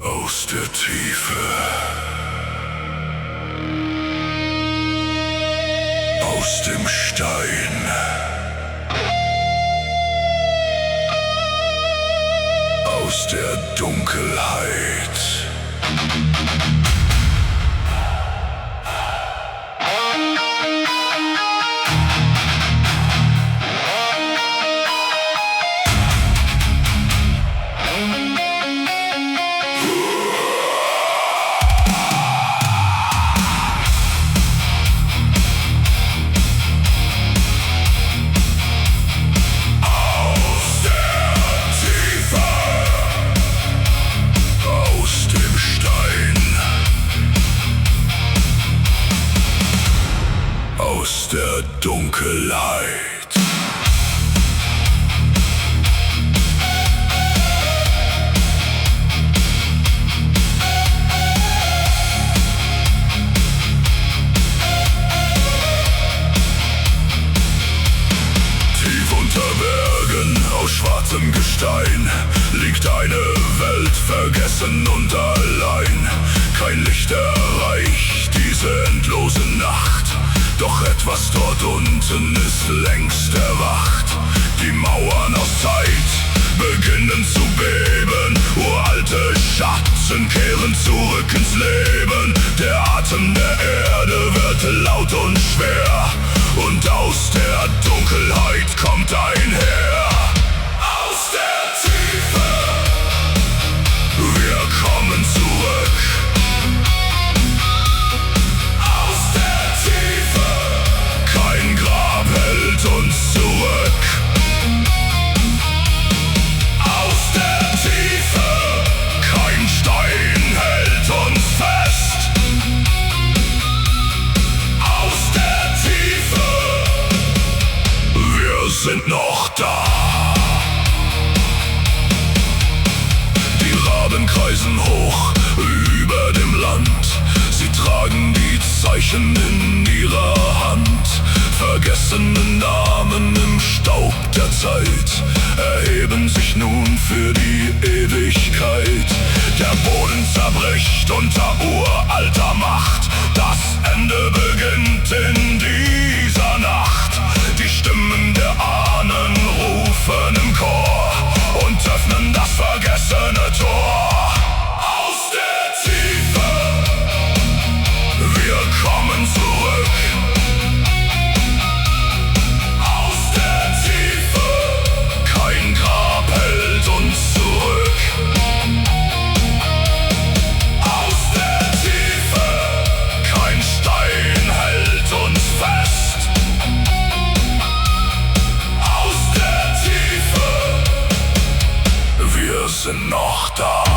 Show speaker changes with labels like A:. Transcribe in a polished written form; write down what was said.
A: Aus der Tiefe, aus dem Stein, aus der Dunkelheit. Aus der Dunkelheit. Tief unter Bergen aus schwarzem Gestein liegt eine Welt vergessen und allein. Kein Licht erreicht diese endlose Nacht. Doch etwas dort unten ist längst erwacht. Die Mauern aus Zeit beginnen zu beben. Uralte Schatten kehren zurück ins Leben. Der Atem der Erde wird laut und schwer. Und aus der Dunkelheit kommt ein Heer. Aus der Tiefe, wir kommen zurück. Uns zurück. Aus der Tiefe, kein Stein hält uns fest. Aus der Tiefe, wir sind noch da. Die Raben kreisen hoch über dem Land. Sie tragen die Zeichen in ihrer Hand. Vergessene Namen im Staub der Zeit erheben sich nun für die Ewigkeit. Der Boden zerbricht unter uralter Macht. Das Ende beginnt in dieser Nacht. Die Stimmen der Ahnen rufen im Chor und öffnen das vergessene Tor. Aus der Tiefe, wir kommen zurück. Sind noch da.